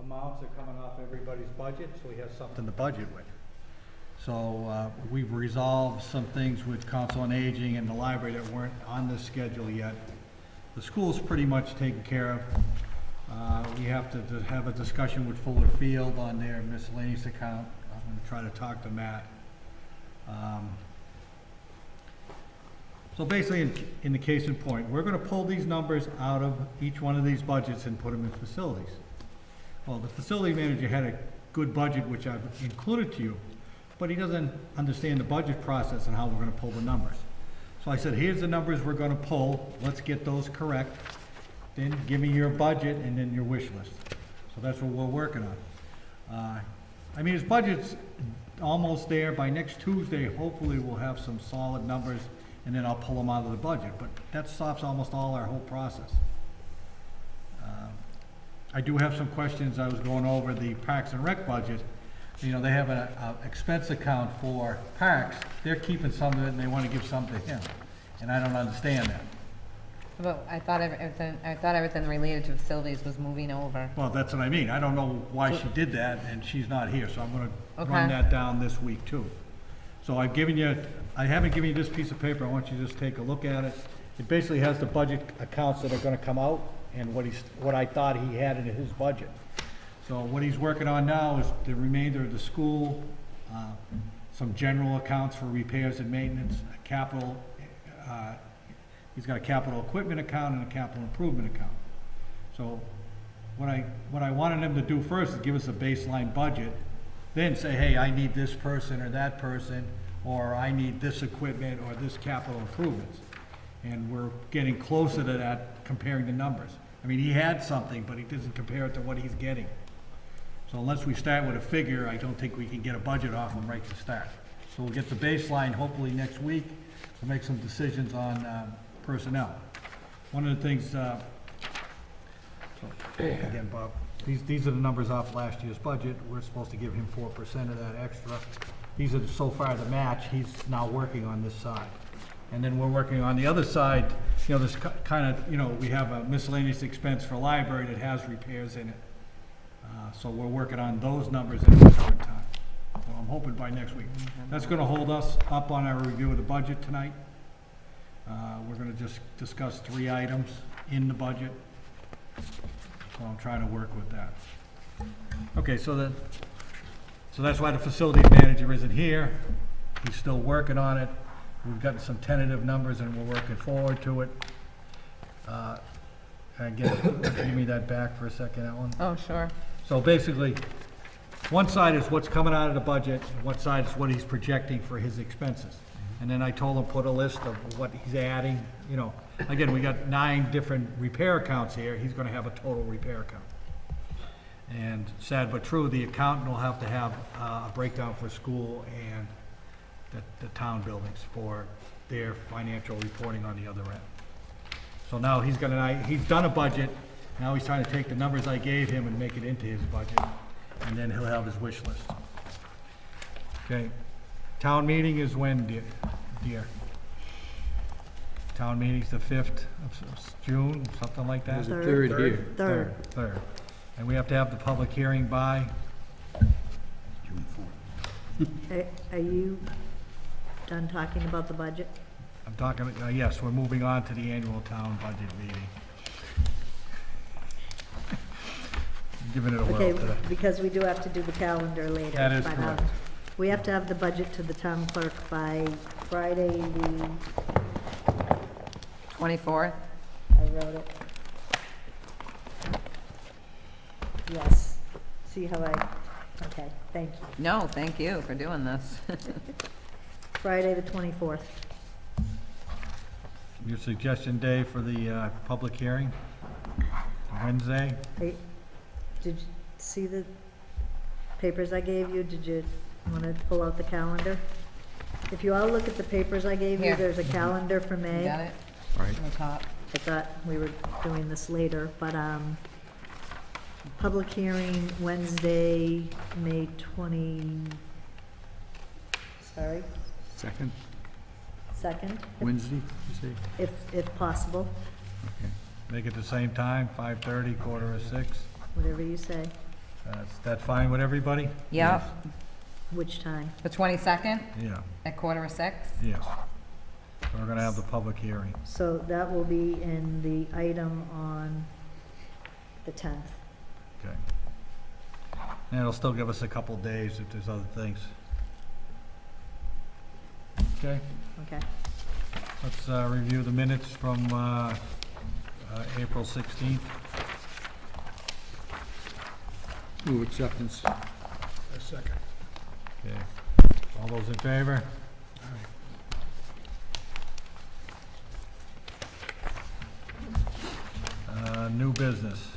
amounts are coming off everybody's budget, so we have something to budget with. So, we've resolved some things with Council on Aging and the library that weren't on this schedule yet. The school's pretty much taken care of. We have to have a discussion with Fuller Field on their miscellaneous account. I'm gonna try to talk to Matt. So basically, in the case in point, we're gonna pull these numbers out of each one of these budgets and put them in facilities. Well, the facility manager had a good budget, which I've included to you, but he doesn't understand the budget process and how we're gonna pull the numbers. So I said, here's the numbers we're gonna pull, let's get those correct, then give me your budget and then your wish list. So that's what we're working on. I mean, his budget's almost there. By next Tuesday, hopefully we'll have some solid numbers, and then I'll pull them out of the budget, but that stops almost all our whole process. I do have some questions. I was going over the Parks and Rec budget. You know, they have an expense account for parks. They're keeping some of it and they want to give some to him, and I don't understand that. But I thought everything related to facilities was moving over. Well, that's what I mean. I don't know why she did that, and she's not here, so I'm gonna Okay. run that down this week too. So I've given you, I haven't given you this piece of paper. I want you to just take a look at it. It basically has the budget accounts that are gonna come out and what I thought he had in his budget. So what he's working on now is the remainder of the school, some general accounts for repairs and maintenance, a capital, he's got a capital equipment account and a capital improvement account. So what I wanted him to do first is give us a baseline budget, then say, hey, I need this person or that person, or I need this equipment or this capital improvements. And we're getting closer to that, comparing the numbers. I mean, he had something, but he doesn't compare it to what he's getting. So unless we start with a figure, I don't think we can get a budget off him right to start. So we'll get the baseline hopefully next week. We'll make some decisions on personnel. One of the things, again, Bob, these are the numbers off last year's budget. We're supposed to give him 4% of that extra. These are so far the match. He's now working on this side. And then we're working on the other side. You know, this kind of, you know, we have a miscellaneous expense for library that has repairs in it. So we're working on those numbers at the current time. So I'm hoping by next week. That's gonna hold us up on our review of the budget tonight. We're gonna just discuss 3 items in the budget. So I'm trying to work with that. Okay, so that's why the facilities manager isn't here. He's still working on it. We've gotten some tentative numbers and we're working forward to it. Again, give me that back for a second, Ellen. Oh, sure. So basically, one side is what's coming out of the budget, and one side is what he's projecting for his expenses. And then I told him, put a list of what he's adding, you know. Again, we got 9 different repair accounts here. He's gonna have a total repair account. And sad but true, the accountant will have to have a breakdown for school and the town buildings for their financial reporting on the other end. So now he's done a budget. Now he's trying to take the numbers I gave him and make it into his budget, and then he'll have his wish list. Okay, town meeting is when, dear? Town meeting's the 5th of June, something like that? There's a third here. Third. And we have to have the public hearing by? June 4th. Are you done talking about the budget? I'm talking, yes, we're moving on to the annual town budget meeting. Giving it a whirl Okay, today. because we do have to do the calendar later. That is but, correct. We have to have the budget to the town clerk by Friday, the, 24th? I wrote it. Yes. See how okay, thank you. No, thank you for doing this. Friday, the 24th. Your suggestion, Dave, for the public hearing? Wednesday? Hey, did you see the papers I gave you? Did you want to pull out the calendar? If you all look at the papers I gave you, Here. there's a calendar for May. You got it? Right. On the top. I thought we were doing this later, but, public hearing Wednesday, May 2nd, Wednesday, you say? if possible, Make it the same time, 5:30, 5:45, whatever you say. That's fine with everybody? Yep, Which time? the 22nd Yeah, at 5:45. yes. We're gonna have the public hearing. So that will be in the item on the 10th. Okay. And it'll still give us a couple days if there's other things. Okay, Okay. let's review the minutes from April 16th. Move acceptance. Okay, all those in favor? New business.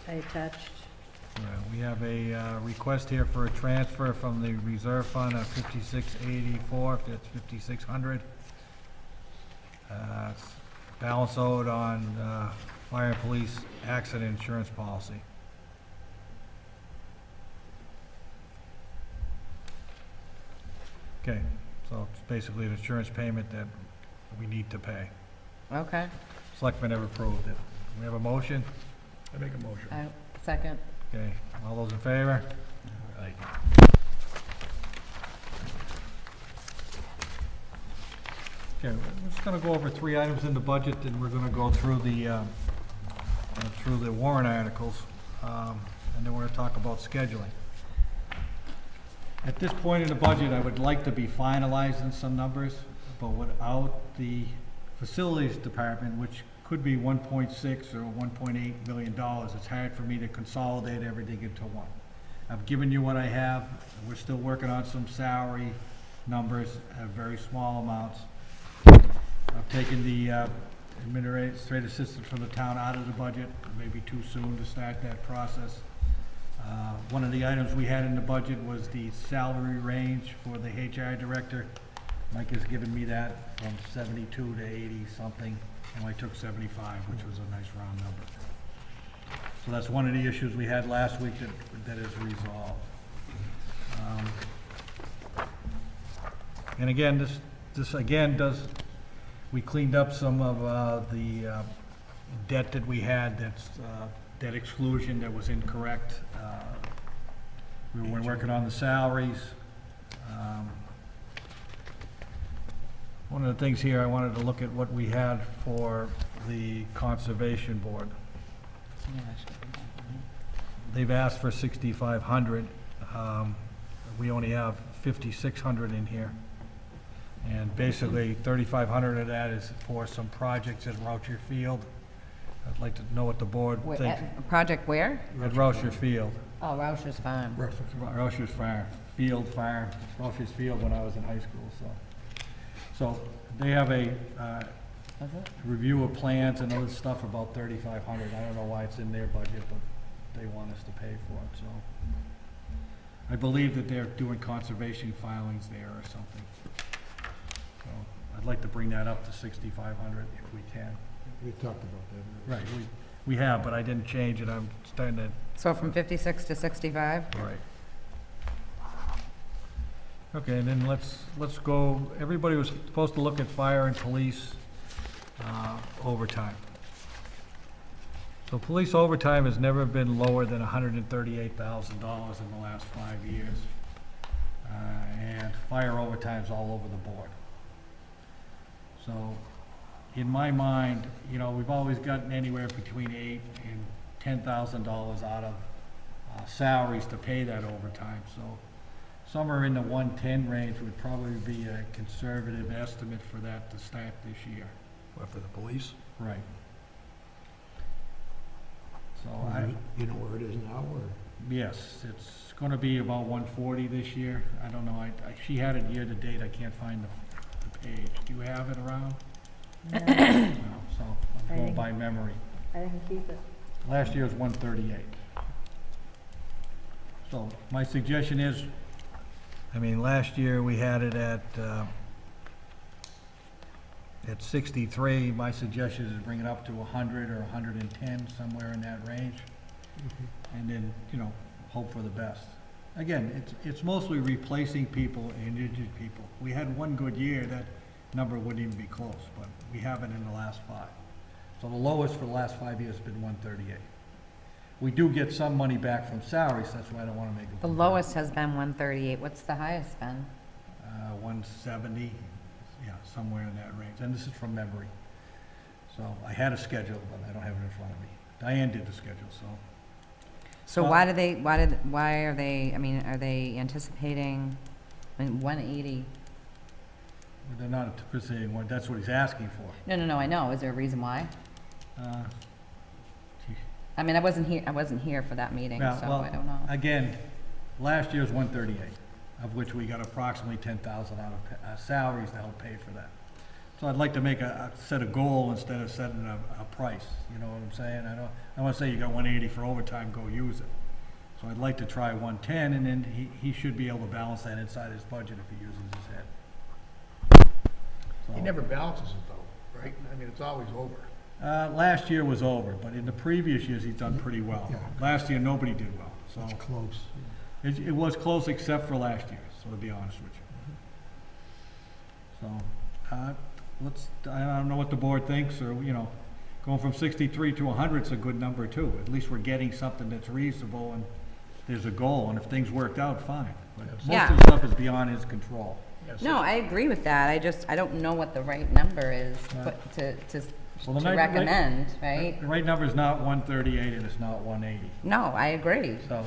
I attached, We have a request here for a transfer from the reserve fund of 5684, that's 5600. Balance owed on fire and police accident insurance policy. Okay, so it's basically an insurance payment that we need to pay. Okay, Selectmen have approved it. We have a motion? I make a motion. second. Okay, all those in favor? Aye. Okay, we're just gonna go over 3 items in the budget, and we're gonna go through the warrant articles, and then we're gonna talk about scheduling. At this point in the budget, I would like to be finalizing some numbers, but without the facilities department, which could be 1.6 or 1.8 million dollars, it's hard for me to consolidate everything into one. I've given you what I have. We're still working on some salary numbers, very small amounts. I've taken the administrative assistant from the town out of the budget, maybe too soon to start that process. One of the items we had in the budget was the salary range for the HR director. Mike has given me that from 72 to 80 something, and I took 75, which was a nice round number. So that's one of the issues we had last week that is resolved. And again, this again we cleaned up some of the debt that we had, that's debt exclusion that was incorrect. We were working on the salaries. One of the things here, I wanted to look at what we had for the Conservation Board. They've asked for 6,500. We only have 5,600 in here. And basically, 3,500 of that is for some projects at Roucher Field. I'd like to know what the board thinks. Project where? At Roucher Field. Oh, Roucher's Farm. Roucher's Farm, Roucher's Field when I was in high school, so. So they have a Was it? review of plans and other stuff about 3,500. I don't know why it's in their budget, but they want us to pay for it, so. I believe that they're doing conservation filings there or something. So I'd like to bring that up to 6,500 if we can. We talked about that. Right, we have, but I didn't change it. I'm starting to. So from 56 to 65? Right. Okay, and then let's go, everybody was supposed to look at fire and police overtime. So police overtime has never been lower than $138,000 in the last 5 years. And fire overtime's all over the board. So, in my mind, you know, we've always gotten anywhere between $8,000 and $10,000 out of salaries to pay that overtime, so somewhere in the 110 range would probably be a conservative estimate for that to start this year. What, for the police? Right. So You know where it is now, or? yes, it's gonna be about 140 this year. I don't know, she had it year to date, I can't find the page. Do you have it around? no, No, so I'm going I- by memory. I didn't keep it. Last year was 138. So my suggestion is, I mean, last year we had it at 63. My suggestion is to bring it up to 100 or 110, somewhere in that range. And then, you know, hope for the best. Again, it's mostly replacing people and injured people. We had one good year, that number wouldn't even be close, but we haven't in the last 5. So the lowest for the last 5 years has been 138. We do get some money back from salaries, that's why I don't wanna make it. The lowest has been 138. What's the highest been? 170, yeah, somewhere in that range, and this is from memory. So I had a schedule, but I don't have it in front of me. Diane did the schedule, so. So Well- why are they, I mean, are they anticipating, I mean, 180? They're not anticipating one, that's what he's asking for. No, I know. Is there a reason why? Uh, gee. I mean, I wasn't here for that meeting, Yeah, so well, I don't know. Again, last year's 138, of which we got approximately 10,000 out of salaries to help pay for that. So I'd like to make set a goal instead of setting a price, you know what I'm saying? I want to say you got 180 for overtime, go use it. So I'd like to try 110, and then he should be able to balance that inside his budget if he uses his head. So, He never balances it though, right? I mean, it's always over. last year was over, but in the previous years, he's done pretty well. Yeah. Last year, nobody did well, so. It's close. It was close except for last year, so to be honest with you. So, I don't know what the board thinks, or, you know, going from 63 to 100 is a good number too. At least we're getting something that's reasonable and there's a goal, and if things worked out, fine. But Yes. most Yeah. of the stuff is beyond his control. Yes, No, I agree with that. I don't know what the right number is Right. to Well, the right- recommend, right? The right number is not 138 and it's not 180. No, I agree. So,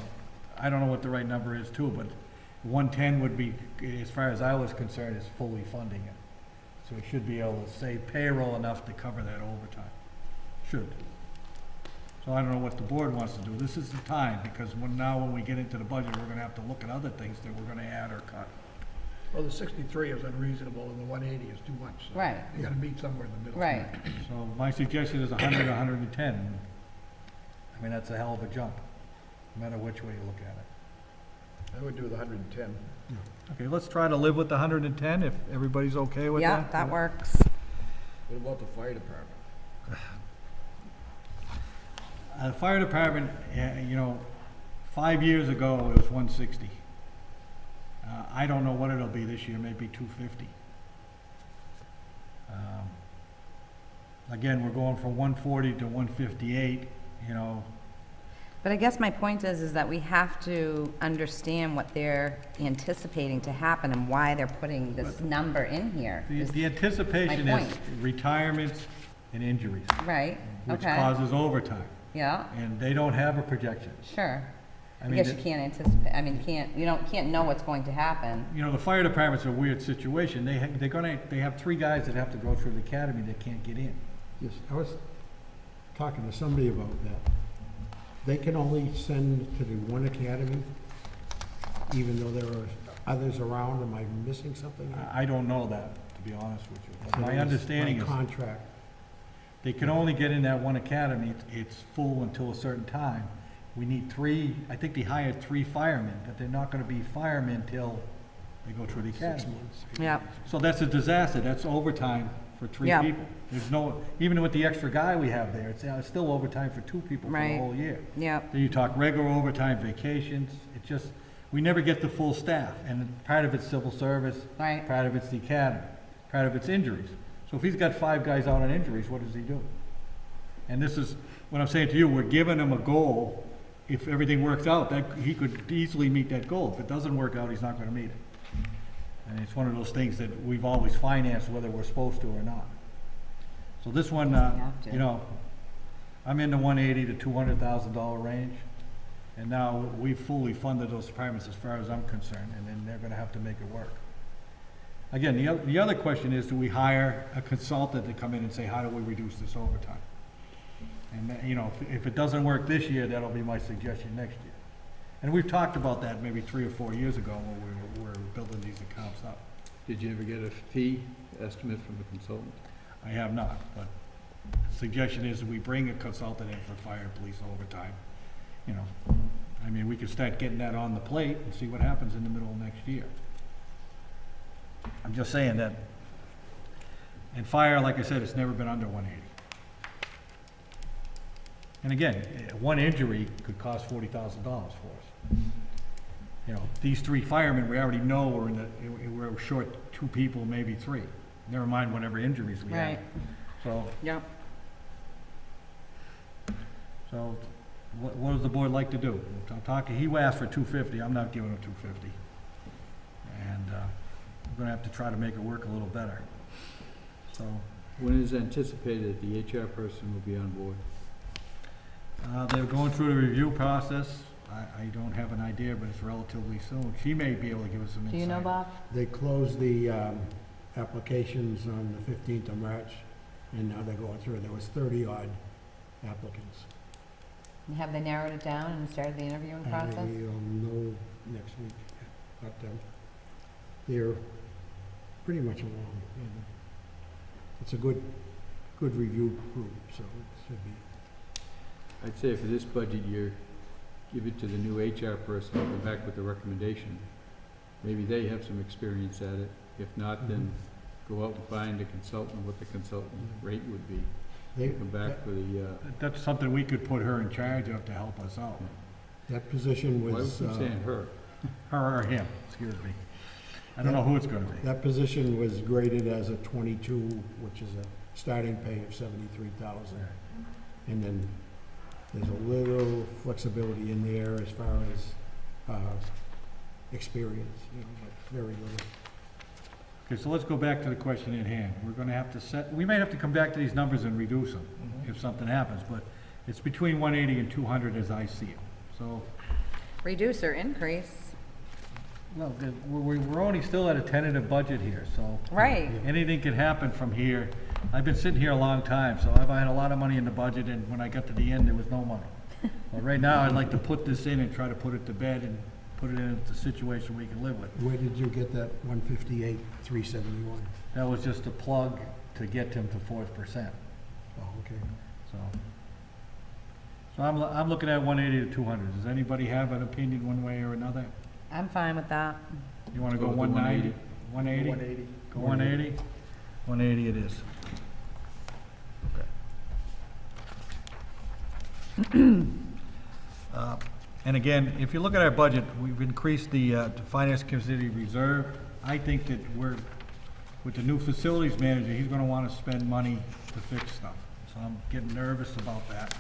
I don't know what the right number is too, but 110 would be, as far as I was concerned, is fully funding it. So we should be able to save payroll enough to cover that overtime. Should. So I don't know what the board wants to do. This is the time, because when we get into the budget, we're gonna have to look at other things that we're gonna add or cut. Well, the 63 is unreasonable and the 180 is too much. so Right. You gotta meet somewhere in the middle. Right. So my suggestion is 100, 110. I mean, that's a hell of a jump, no matter which way you look at it. I would do the 110. Okay, let's try to live with the 110, if everybody's okay with that. Yeah, that works. What about the fire department? The fire department, you know, 5 years ago, it was 160. I don't know what it'll be this year, maybe 250. Again, we're going from 140 to 158, you know. But I guess my point is that we have to understand what they're anticipating to happen and why they're putting this number in here. The anticipation is point. retirements and injuries, Right, which okay, causes overtime, yeah, and they don't have a projection. sure. I I mean, guess you can't anticipate, I mean, can't know what's going to happen. you know, the fire department's a weird situation. They have 3 guys that have to go through the academy that can't get in. Yes, I was talking to somebody about that. They can only send to the one academy, even though there are others around. Am I missing something? I don't know that, to be honest with you. But So my it's understanding by is contract. they can only get in that one academy. It's full until a certain time. We need 3, I think they hired 3 firemen, but they're not gonna be firemen till they go through the 6 academy. months. Yeah, So that's a disaster. That's overtime for 3 Yeah. people. There's no, even with the extra guy we have there, it's still overtime for 2 people for the Right. whole year. yeah, Then you talk regular overtime, vacations, it just, we never get the full staff, and part of it's civil service, right, part of it's the academy, part of it's injuries. So if he's got 5 guys out on injuries, what does he do? And this is, what I'm saying to you, we're giving him a goal. If everything works out, that, he could easily meet that goal. If it doesn't work out, he's not gonna meet it. And it's one of those things that we've always financed, whether we're supposed to or not. So this one, have to. you know, I'm in the $180,000 to $200,000 range. And now we've fully funded those departments as far as I'm concerned, and then they're gonna have to make it work. Again, the other question is, do we hire a consultant to come in and say, how do we reduce this overtime? And, you know, if it doesn't work this year, that'll be my suggestion next year. And we've talked about that maybe 3 or 4 years ago when we were building these accounts up. Did you ever get a fee estimate from the consultant? I have not, but the suggestion is that we bring a consultant in for fire, police overtime. You know, I mean, we could start getting that on the plate and see what happens in the middle of next year. I'm just saying that, in fire, like I said, it's never been under 180. And again, one injury could cost $40,000 for us. You know, these 3 firemen, we already know we're short 2 people, maybe 3. Never mind whatever injuries we have. right, So, yeah. so what does the board like to do? I'm talking, he asked for 250, I'm not giving him 250. And, we're gonna have to try to make it work a little better. So, When is anticipated the HR person will be on board? they're going through the review process. I don't have an idea, but it's relatively soon. She may be able to give us some insight. Do you know, Bob? They closed the applications on the 15th of March, and now they're going through. There was 30-odd applicants. Have they narrowed it down and started the interviewing process? I'll know next week, but they're pretty much along. And it's a good review group, so it should be. I'd say for this budget year, give it to the new HR person, and come back with a recommendation. Maybe they have some experience at it. If not, then go out and find a consultant, what the consultant rate would be. They, Come back for the, That's something we could put her in charge of to help us out. that position why was, was I saying her? Her or him, excuse me. I don't know who it's gonna be. that position was graded as a 22, which is a starting pay of 73,000. And then there's a little flexibility in there as far as experience, but very little. Okay, so let's go back to the question at hand. We're gonna have to set, we may have to come back to these numbers and reduce them if something happens, but it's between 180 and 200 as I see it. So, Reduce or increase? well, we're only still at a tentative budget here, so. Right. Anything can happen from here. I've been sitting here a long time, so I've had a lot of money in the budget, and when I got to the end, there was no money. But right now, I'd like to put this in and try to put it to bed and put it in a situation we can live with. Where did you get that 158, 371? That was just a plug to get him to 4%, Oh, okay. so. So I'm looking at 180 to 200. Does anybody have an opinion one way or another? I'm fine with that. You wanna go Go with the 190? 180? 180. Go 180? 180 it is. And again, if you look at our budget, we've increased the finance committee reserve. I think that with the new facilities manager, he's gonna wanna spend money to fix stuff. So I'm getting nervous about that.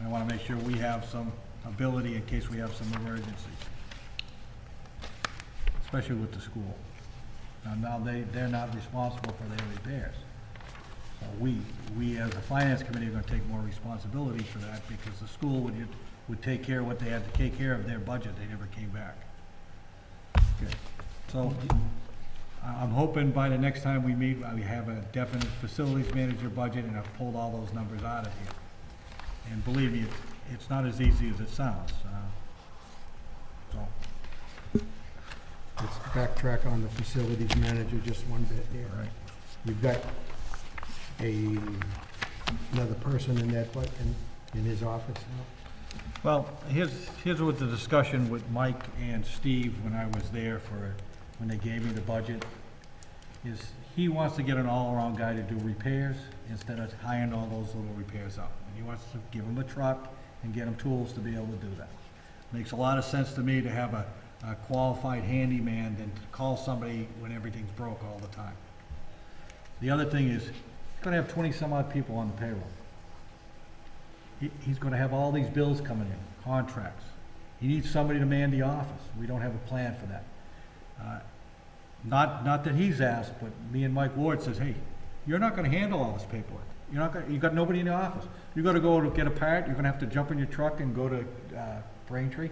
I wanna make sure we have some ability in case we have some emergencies. Especially with the school. Now they're not responsible for their repairs. So we as a finance committee are gonna take more responsibility for that because the school would take care of what they had to take care of their budget. They never came back. Okay. So I'm hoping by the next time we meet, we have a definite facilities manager budget and I've pulled all those numbers out of here. And believe me, it's not as easy as it sounds. So, Let's backtrack on the facilities manager just one bit here. all right. You've got another person in that, in his office now? Well, here's what the discussion with Mike and Steve when I was there when they gave me the budget, is he wants to get an all-around guy to do repairs instead of hiring all those little repairs out. And he wants to give him a truck and get him tools to be able to do that. Makes a lot of sense to me to have a qualified handyman than to call somebody when everything's broke all the time. The other thing is, he's gonna have 20-some-odd people on the payroll. He's gonna have all these bills coming in, contracts. He needs somebody to man the office. We don't have a plan for that. Not that he's asked, but me and Mike Ward says, hey, you're not gonna handle all this paperwork. You got nobody in the office. You gotta go to get a part, you're gonna have to jump in your truck and go to Braintree.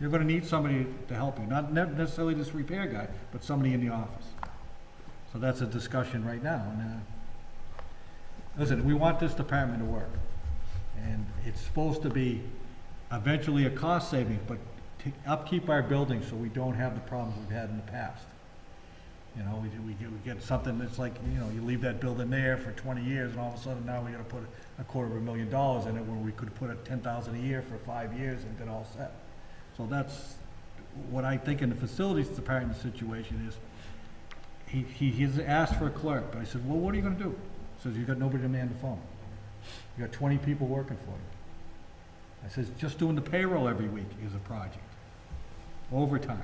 You're gonna need somebody to help you, not necessarily this repair guy, but somebody in the office. So that's a discussion right now. And, listen, we want this department to work. And it's supposed to be eventually a cost saving, but to upkeep our buildings so we don't have the problems we've had in the past. You know, we get something that's like, you leave that building there for 20 years and all of a sudden now we gotta put $250,000 in it where we could put $10,000 a year for 5 years and get all set. So that's what I think in the facilities department situation is, he's asked for a clerk, but I said, well, what are you gonna do? He says, you got nobody to man the phone. You got 20 people working for you. I says, just doing the payroll every week is a project. Overtime,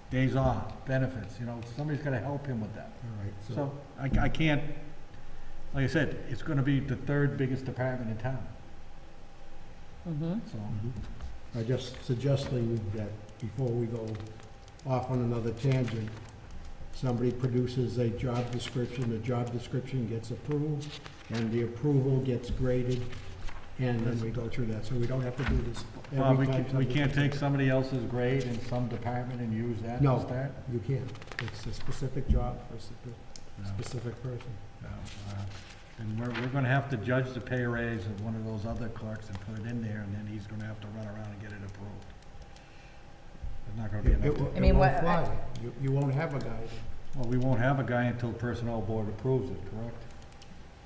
days off, benefits, somebody's gotta help him with that. All right, So I can't, like I said, it's gonna be the third biggest department in town. So, I'm just suggesting that before we go off on another tangent, somebody produces a job description, the job description gets approved, and the approval gets graded, and then we go through that, so we don't have to do this well, every we time. we can't take somebody else's grade in some department and use that to No. start? You can't. It's a specific job for a No. specific person. No, And we're gonna have to judge the pay raise of one of those other clerks and put it in there, and then he's gonna have to run around and get it approved. There's not gonna be enough. I mean, It what- won't fly. You won't have a guy, Well, we won't have a guy until Personnel Board approves it, correct?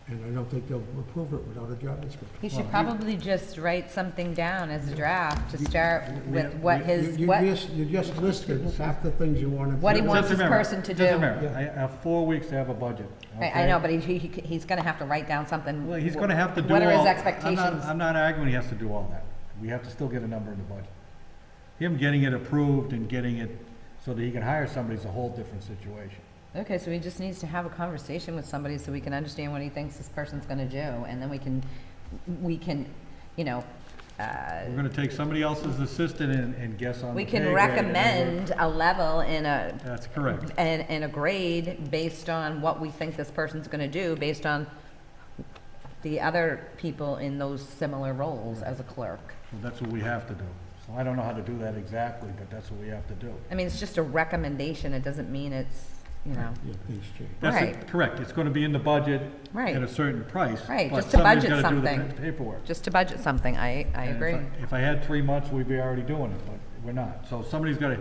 and I don't think they'll approve it without a job description. He should Well, probably just write something down as a draft to start we- with what we- his, You what, you just listed half the things you want to. What he Just wants a this minute, person to just a do. minute. I have 4 weeks to have a budget, I okay? know, but he's gonna have to write down something. Well, he's gonna have to do all. What are his I'm expectations? not arguing he has to do all that. We have to still get a number in the budget. Him getting it approved and getting it so that he can hire somebody is a whole different situation. Okay, so he just needs to have a conversation with somebody so we can understand what he thinks this person's gonna do, and then we can, you know, We're gonna take somebody else's assistant and guess on the we pay can grade, and then recommend a level in a, That's correct. and a grade based on what we think this person's gonna do, based on the other people in those similar roles as a clerk. So that's what we have to do. So I don't know how to do that exactly, but that's what we have to do. I mean, it's just a recommendation, it doesn't mean it's, you know, Yeah, things change. That's it, Right. correct. It's gonna be in the budget Right. at a certain price. Right, but just to somebody's budget gotta do the something. paperwork. just to budget something, I And if agree. If I had 3 months, we'd be already doing it, but we're not. So somebody's gotta,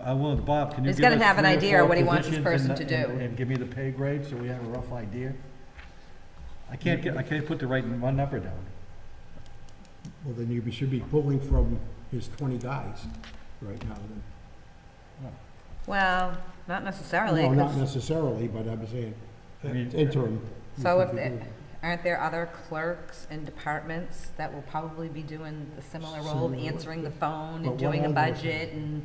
I will, Bob, can you He's give us gotta have an 3 or idea 4 what he wants this positions person to do. And give me the pay grade so we have a rough idea? I can't put the right one number down. Well, then you should be pulling from his 20 guys right now. then. Well, not necessarily, No, not 'cause- necessarily, but I'm saying I mean- interim. you so could if, be the- doing. aren't there other clerks in departments that will probably be doing the similar role of Similar, answering the phone but and doing a what are those? budget and,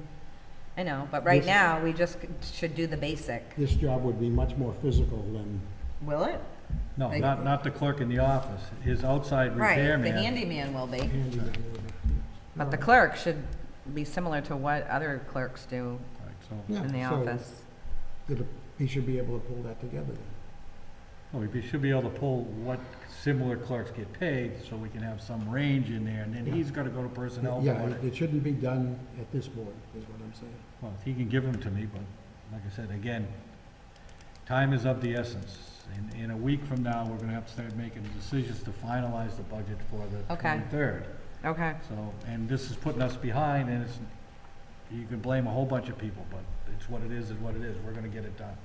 I know, but right This- now, we just should do the basic. This job would be much more physical than, Will it? No, They- not the clerk in the office. His outside Right, the repairman. handyman will be, handyman would be. but the clerk should be similar to what other clerks do Right, so, Yeah, in the so office. He should be able to pull that together then. well, we should be able to pull what similar clerks get paid, so we can have some range in there, and then he's gotta go to personnel Yeah, board. it shouldn't be done at this board, is what I'm saying. Well, he can give them to me, but like I said, again, time is of the essence. In a week from now, we're gonna have to start making decisions to finalize the budget for the Okay. 23rd. Okay, So, and this is putting us behind, and it's, you can blame a whole bunch of people, but it's what it is what it is. We're gonna get it done.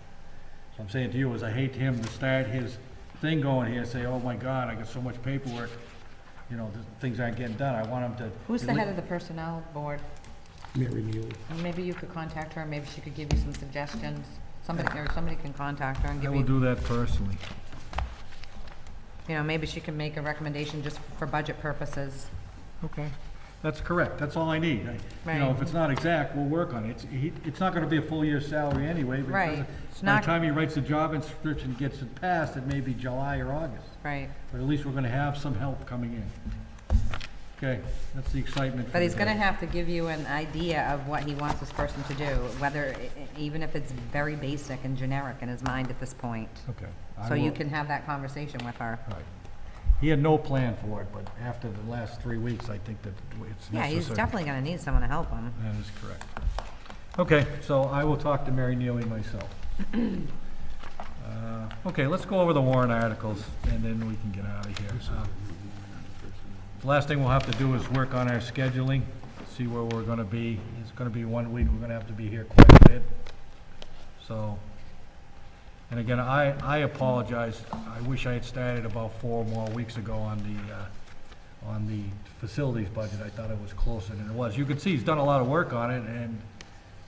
So I'm saying to you is I hate him to start his thing going here, say, oh my God, I got so much paperwork, you know, things aren't getting done. I want him to. who's the head of the personnel board? Mary Neely. Maybe you could contact her, maybe she could give you some suggestions. Somebody can contact her and I give will you, do that personally. you know, maybe she can make a recommendation just for budget purposes. Okay. That's correct. That's all I need. You know, Right. if it's not exact, we'll work on it. It's not gonna be a full year's salary anyway, because Right. It's by the not, time he writes the job description, gets it passed, it may be July or August. right. But at least we're gonna have some help coming in. Okay, that's the excitement. for But he's the gonna day. have to give you an idea of what he wants this person to do, whether, even if it's very basic and generic in his mind at this point. Okay. I So you will- can have that conversation with her. Right. He had no plan for it, but after the last 3 weeks, I think that it's Yeah, necessary. he's definitely gonna need someone to help him. That is correct. Okay, so I will talk to Mary Neely myself. Okay, let's go over the warrant articles, and then we can get out of here. The last thing we'll have to do is work on our scheduling, see where we're gonna be. It's gonna be 1 week, we're gonna have to be here quite a bit. So, and again, I apologize. I wish I had started about 4 more weeks ago on the facilities budget. I thought it was closer than it was. You can see he's done a lot of work on it, and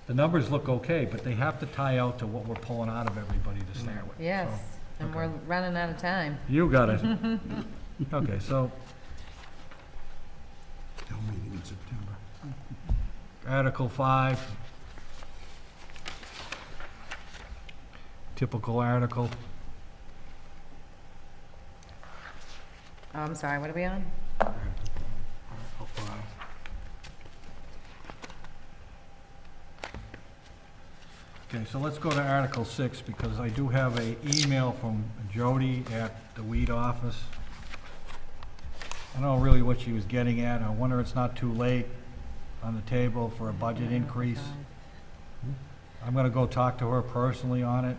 the numbers look okay, but they have to tie out to what we're pulling out of everybody to start with. Yes, So, and okay. we're running out of time. You got it. Okay, so Town meeting in September. Article 5. Typical article. Oh, I'm sorry, what are we on? Okay, so let's go to Article 6, because I do have a email from Jody at the weed office. I don't know really what she was getting at. I wonder it's not too late on the table for a budget increase. I'm gonna go talk to her personally on it.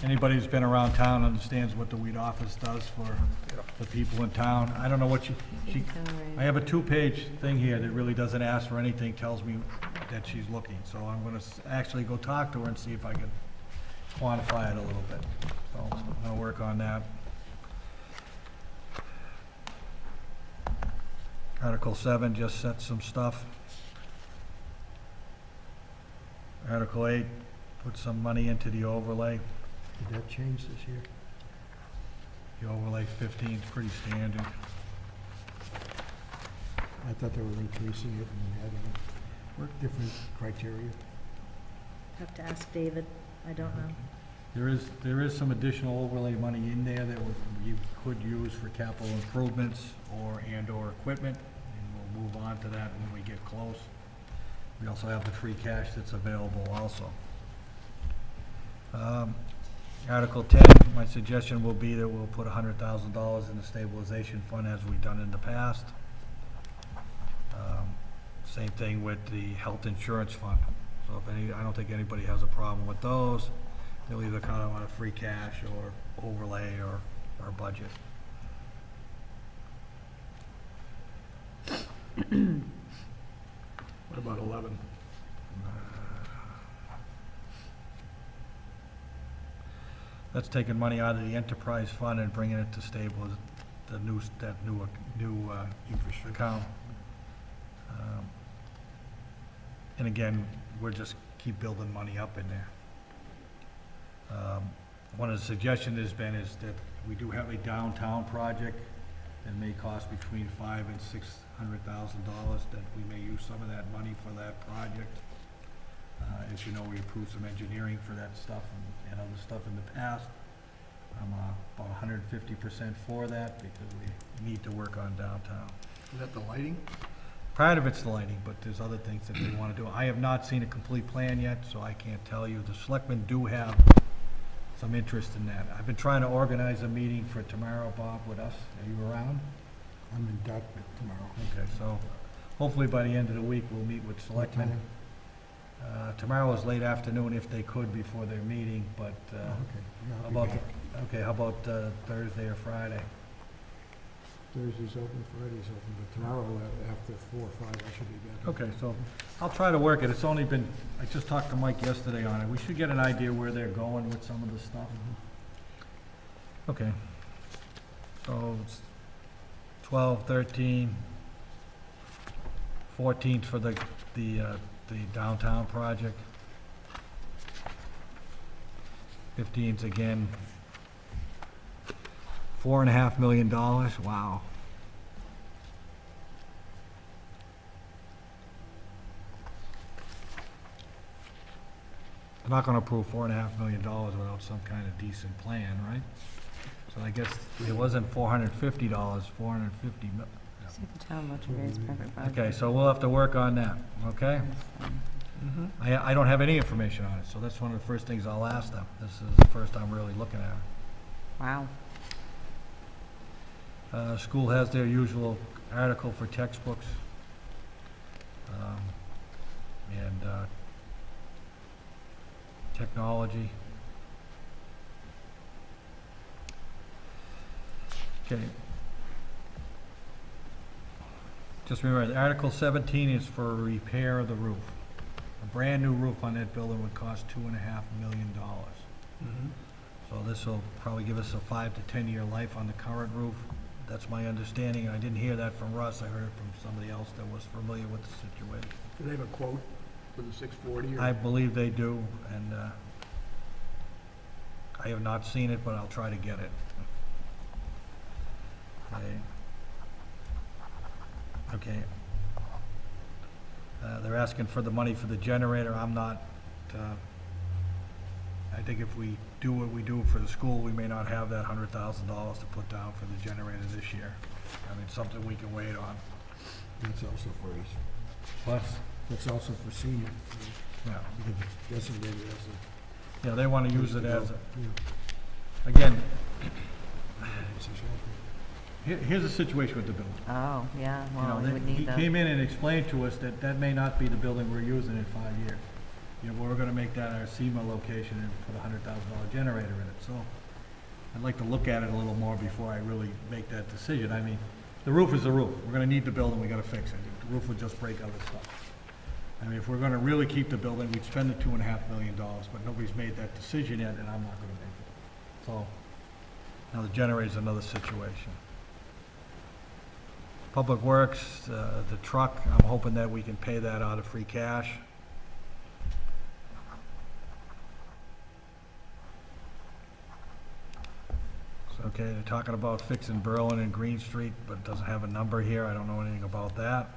Anybody who's been around town understands what the weed office does for the people in town. I don't know what I have a 2-page thing here that really doesn't ask for anything, tells me that she's looking. So I'm gonna actually go talk to her and see if I can quantify it a little bit. So I'm gonna work on that. Article 7 just sets some stuff. Article 8 put some money into the overlay. Did that change this year? The overlay 15 is pretty standard. I thought they were increasing it and adding different criteria. Have to ask David, I don't know. There is some additional overlay money in there that you could use for capital improvements and/or equipment, and we'll move on to that when we get close. We also have the free cash that's available also. Article 10, my suggestion will be that we'll put $100,000 in the stabilization fund as we've done in the past. Same thing with the health insurance fund. So I don't think anybody has a problem with those. They'll either come out of free cash or overlay or our budget. What about 11? That's taking money out of the enterprise fund and bringing it to that new infrastructure account. And again, we're just keep building money up in there. One of the suggestions has been is that we do have a downtown project that may cost between $500,000 and $600,000, that we may use some of that money for that project. As you know, we approved some engineering for that stuff and other stuff in the past. I'm about 150% for that because we need to work on downtown. Is that the lighting? Part of it's the lighting, but there's other things that they want to do. I have not seen a complete plan yet, so I can't tell you. The selectmen do have some interest in that. I've been trying to organize a meeting for tomorrow, Bob, with us. Are you around? I'm in Dartmouth tomorrow. Okay, so hopefully by the end of the week, we'll meet with What selectmen. time? Tomorrow is late afternoon if they could before their meeting, but Oh, okay. Yeah, I'll how be about, back. how about Thursday or Friday? Thursday's open, Friday's open, but tomorrow after 4 or 5, I should be back. Okay, so I'll try to work it. It's only been, I just talked to Mike yesterday on it. We should get an idea where they're going with some of the stuff. Okay. So it's 12, 13, 14th for the downtown project. 15's again. $4.5 million, wow. I'm not gonna approve $4.5 million without some kind of decent plan, right? So I guess it wasn't $450, 450 mil. See the town motivates perfect budget. Okay, so we'll have to work on that, okay? I don't have any information on it, so that's one of the first things I'll ask them. This is the first I'm really looking at it. Wow. School has their usual article for textbooks. And technology. Okay. Just remember, Article 17 is for repair of the roof. A brand-new roof on that building would cost $2.5 million. So this will probably give us a 5 to 10 year life on the current roof. That's my understanding. I didn't hear that from Russ. I heard it from somebody else that was familiar with the situation. Do they have a quote for the 640? I believe they do, and I have not seen it, but I'll try to get it. Okay. They're asking for the money for the generator. I'm not, I think if we do what we do for the school, we may not have that $100,000 to put down for the generator this year. I mean, something we can wait on. That's also for East. Plus, It's also for senior, Yeah. because it's designated as Yeah, they want to use it as, a. again, here's the situation with the building. Oh, yeah, You well, know, we would he need the, came in and explained to us that that may not be the building we're using in 5 years. You know, we're gonna make that our SEMA location and put a $100,000 generator in it, so I'd like to look at it a little more before I really make that decision. I mean, the roof is the roof. We're gonna need the building, we gotta fix it. The roof would just break other stuff. I mean, if we're gonna really keep the building, we'd spend the $2.5 million, but nobody's made that decision yet, and I'm not gonna make it. So, now the generator's another situation. Public Works, the truck, I'm hoping that we can pay that out of free cash. So, okay, they're talking about fixing Berlin and Green Street, but it doesn't have a number here, I don't know anything about that.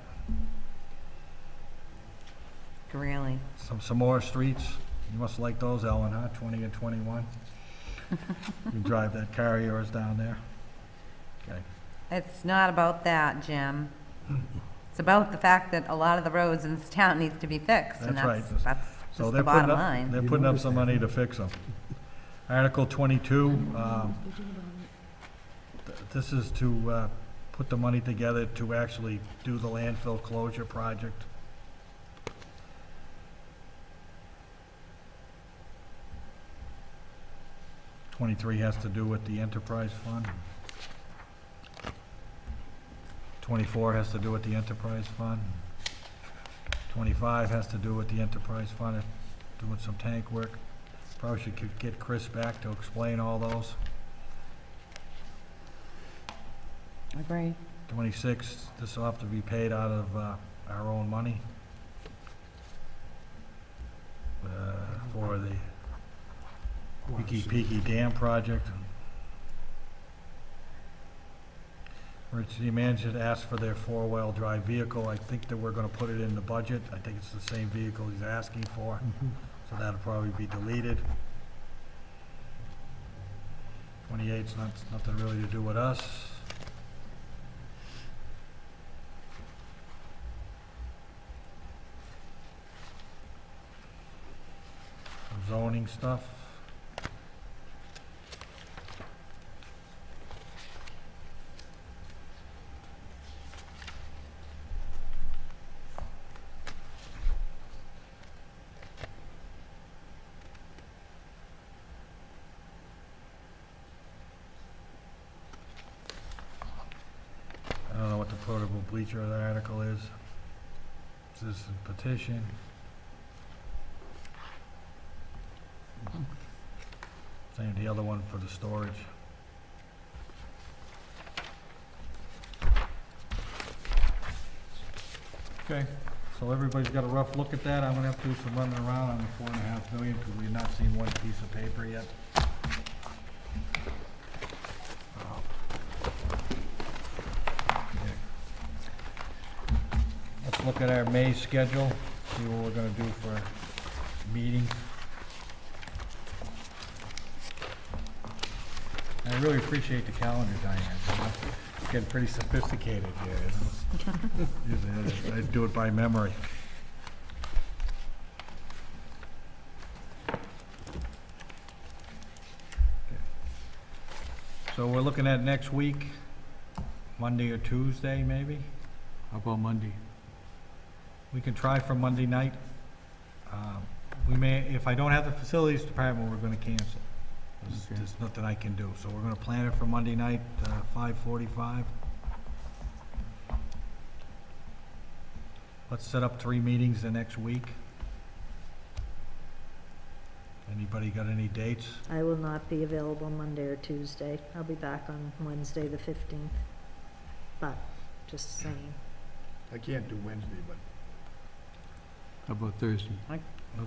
really. Some more streets, you must like those, Ellen, huh, 20 and 21? You drive that car of yours down there? Okay. It's not about that, Jim. It's about the fact that a lot of the roads in this town needs to be fixed, and That's right. that's So just they're the putting bottom up, line. they're putting up some money to fix them. Article 22, this is to put the money together to actually do the landfill closure project. '23 has to do with the enterprise fund. 24 has to do with the enterprise fund. 25 has to do with the enterprise fund, doing some tank work. Probably should get Chris back to explain all those. Agree. 26, this will have to be paid out of our own money for the Peaky Dam project. Emergency management asked for their four-wheel drive vehicle. I think that we're gonna put it in the budget. I think it's the same vehicle he's asking for, so that'll probably be deleted. 28's nothing really to do with us. Some zoning stuff. I don't know what the portable bleacher article is. Citizen petition. Same the other one for the storage. Okay, so everybody's got a rough look at that. I'm gonna have to do some running around on the $4.5 million because we've not seen one piece of paper yet. Let's look at our May schedule, see what we're gonna do for meetings. I really appreciate the calendar, Diane. You know? It's getting pretty sophisticated here. You know? Usually I do it by memory. So we're looking at next week, Monday or Tuesday, maybe? How about Monday? We can try for Monday night. We may, if I don't have the facilities department, we're gonna cancel. Okay. There's nothing I can do, so we're gonna plan it for Monday night, 5:45. Let's set up 3 meetings the next week. Anybody got any dates? I will not be available Monday or Tuesday. I'll be back on Wednesday, the 15th. But, just saying. I can't do Wednesday, but How about Thursday?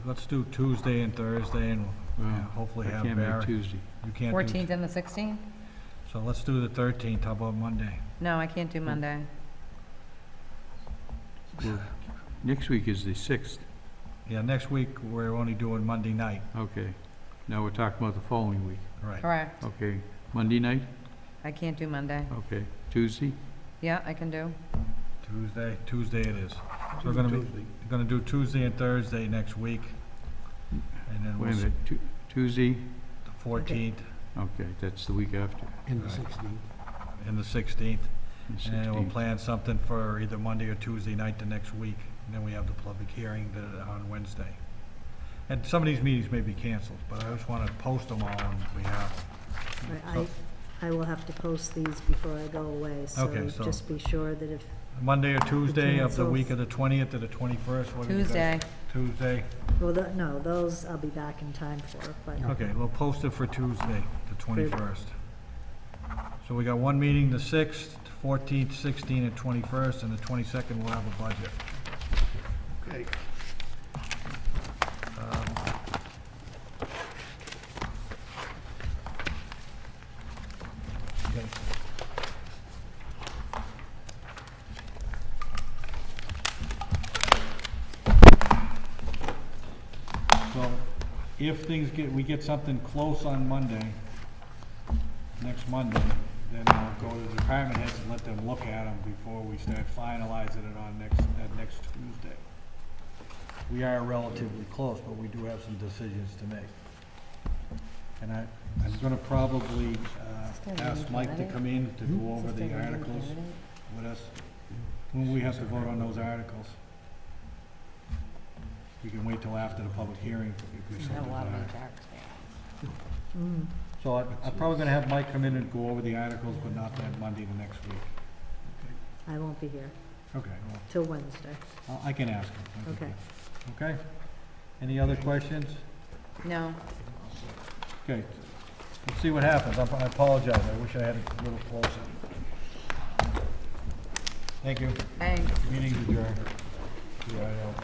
Let's do Tuesday and Thursday, and we'll Well, hopefully I have can't make Barry. Tuesday. You can't do, 14th and the 16th? so let's do the 13th, how about Monday? No, I can't do Monday. Well, next week is the 6th. Yeah, next week, we're only doing Monday night, Okay. Now we're talking about the following week. right? Correct. Okay. Monday night? I can't do Monday. Okay. Tuesday? Yeah, I can do. Tuesday it is. So we're gonna be, Tuesday. we're gonna do Tuesday and Thursday next week. And then Wait a we'll, minute, Tuesday, the 14th okay, that's the week after, And the Right. 16th. and the 16th. the And then we'll 16th. plan something for either Monday or Tuesday night the next week. And then we have the public hearing on Wednesday. And some of these meetings may be canceled, but I just wanna post them all on behalf. Right, I will have to post these before I go away, so Okay, so- just be sure that if, Monday or Tuesday of the cancels. week of the 20th to the 21st, what do you guys- Tuesday. Tuesday. well, no, those I'll be back in time for, but, Okay, we'll post it for Tuesday, the 21st. So we got one meeting, the 6th, 14th, 16th, and 21st, and the 22nd we'll have a budget. Okay. Okay. So, if we get something close on Monday, next Monday, then I'll go to the department heads and let them look at them before we start finalizing it on next Tuesday. We are relatively close, but we do have some decisions to make. And I'm gonna probably, ask Mike to come in to go over the articles with us, when we have to vote on those articles. We can wait till after the public hearing if we so Have a lot of desire. HR. So I'm probably gonna have Mike come in and go over the articles, but not that Monday, the next week. I won't be here Okay, well, till Wednesday. I can ask him. I can Okay. do- Okay? Any other questions? No, Okay, we'll see what happens. I apologize, I wish I had it a little closer. Thank you. thanks. Meeting's adjourned. CIO.